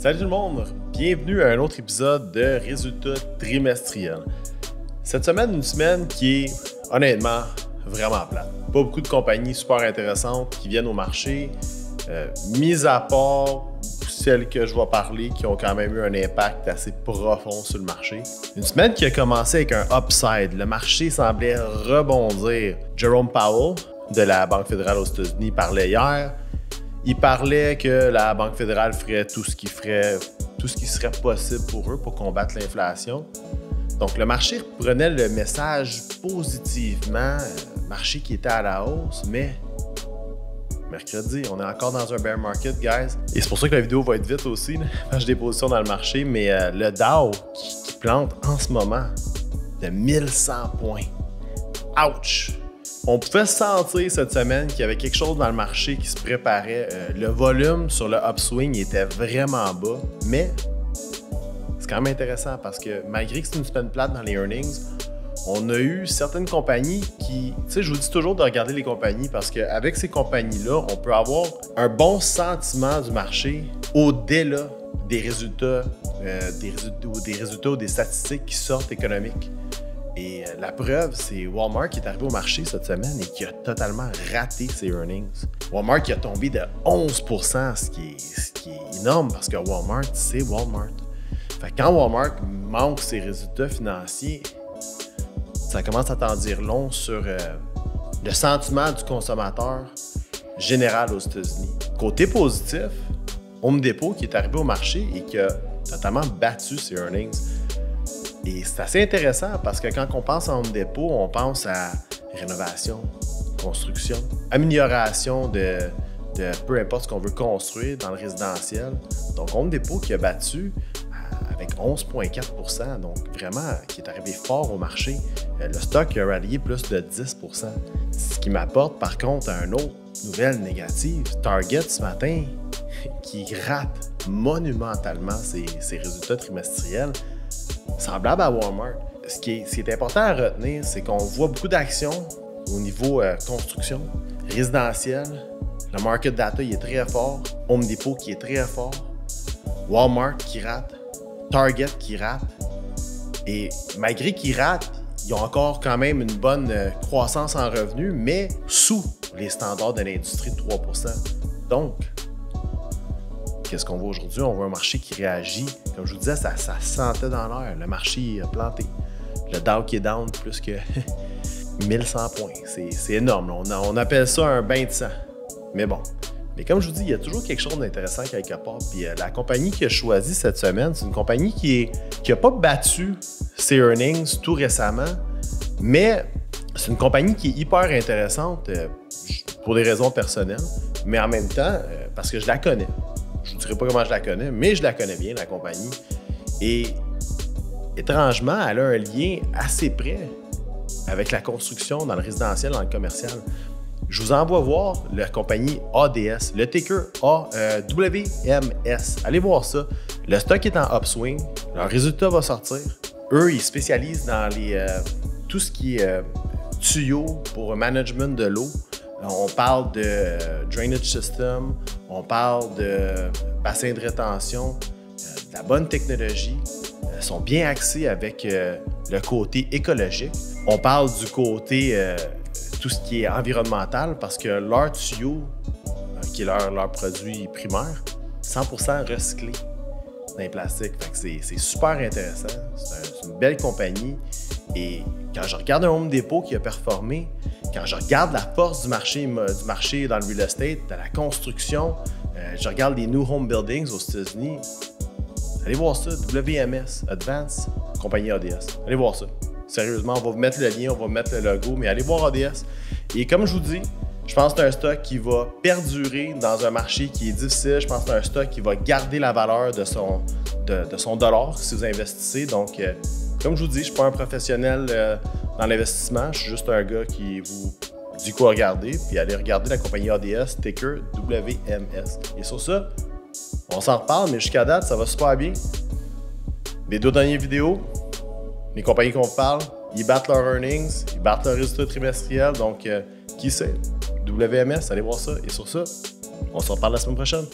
Salut tout le monde, bienvenue à un autre épisode de Résultats trimestriels. Cette semaine, une semaine qui est honnêtement vraiment plate. Pas beaucoup de compagnies super intéressantes qui viennent au marché, mis à part celles que je vais parler qui ont quand même eu un impact assez profond sur le marché. Une semaine qui a commencé avec un upside. Le marché semblait rebondir. Jerome Powell de la Banque fédérale aux États-Unis parlait hier. Il parlait que la Banque fédérale ferait tout ce qui serait possible pour eux pour combattre l'inflation. Donc, le marché prenait le message positivement, marché qui était à la hausse, mais mercredi, on est encore dans un bear market, guys. Et c'est pour ça que la vidéo va être vite aussi, là, quand j'ai des positions dans le marché, mais le Dow qui plante en ce moment de 1100 points. Ouch! On pouvait sentir cette semaine qu'il y avait quelque chose dans le marché qui se préparait. Le volume sur le upswing était vraiment bas, mais c'est quand même intéressant parce que malgré que c'est une semaine plate dans les earnings, on a eu certaines compagnies qui... Tu sais, je vous dis toujours de regarder les compagnies parce qu'avec ces compagnies-là, on peut avoir un bon sentiment du marché au-delà des résultats, ou des statistiques qui sortent économiques. Et la preuve, c'est Walmart qui est arrivé au marché cette semaine et qui a totalement raté ses earnings. Walmart qui a tombé de 11%, ce qui est énorme parce que Walmart, c'est Walmart. Fait que quand Walmart manque ses résultats financiers, ça commence à t'en dire long sur le sentiment du consommateur général aux États-Unis. Côté positif, Home Depot qui est arrivé au marché et qui a totalement battu ses earnings. Et c'est assez intéressant parce que quand on pense à Home Depot, on pense à rénovation, construction, amélioration de peu importe ce qu'on veut construire dans le résidentiel. Donc Home Depot qui a battu avec 11,4 %, donc vraiment qui est arrivé fort au marché. Le stock a rallié plus de 10 %. Ce qui m'apporte par contre à une autre nouvelle négative. Target ce matin qui rate monumentalement ses résultats trimestriels. Semblable à Walmart. Ce qui est important à retenir, c'est qu'on voit beaucoup d'actions au niveau construction, résidentiel. Le market data il est très fort. Home Depot qui est très fort. Walmart qui rate. Target qui rate. Et malgré qu'ils ratent, ils ont encore quand même une bonne croissance en revenus, mais sous les standards de l'industrie de 3 %. Donc, qu'est-ce qu'on voit aujourd'hui? On voit un marché qui réagit. Comme je vous disais, ça se sentait dans l'air. Le marché a planté. Le Dow qui est down plus que 1100 points. C'est énorme. On appelle ça un bain de sang. Mais bon. Mais comme je vous dis, il y a toujours quelque chose d'intéressant quelque part. Puis la compagnie qui a choisi cette semaine, c'est une compagnie qui n'a pas battu ses earnings tout récemment, mais c'est une compagnie qui est hyper intéressante pour des raisons personnelles, mais en même temps, parce que je la connais. Je ne vous dirai pas comment je la connais, mais je la connais bien, la compagnie. Et étrangement, elle a un lien assez près avec la construction dans le résidentiel, dans le commercial. Je vous envoie voir la compagnie ADS, le ticker WMS. Allez voir ça. Le stock est en upswing. Leur résultat va sortir. Eux, ils spécialisent dans tout ce qui est tuyaux pour management de l'eau. On parle de drainage system, on parle de bassin de rétention, de la bonne technologie. Ils sont bien axés avec le côté écologique. On parle du côté tout ce qui est environnemental parce que leur tuyau, qui est leur produit primaire, 100% recyclé dans les plastiques. C'est super intéressant. C'est une belle compagnie. Et quand je regarde un Home Depot qui a performé, quand je regarde la force du marché dans le real estate, de la construction, je regarde les new home buildings aux États-Unis, allez voir ça, WMS, Advance, compagnie ADS. Allez voir ça. Sérieusement, on va vous mettre le lien, on va vous mettre le logo, mais allez voir ADS. Et comme je vous dis, je pense que c'est un stock qui va perdurer dans un marché qui est difficile. Je pense que c'est un stock qui va garder la valeur de son dollar si vous investissez. Donc, comme je vous dis, je ne suis pas un professionnel dans l'investissement. Je suis juste un gars qui vous dit quoi regarder. Puis allez regarder la compagnie ADS, ticker WMS. Et sur ça, on s'en reparle, mais jusqu'à date, ça va super bien. Les deux dernières vidéos, les compagnies qu'on parle, ils battent leurs earnings, ils battent leurs résultats trimestriels. Donc, qui sait? WMS, allez voir ça. Et sur ça, on se reparle la semaine prochaine.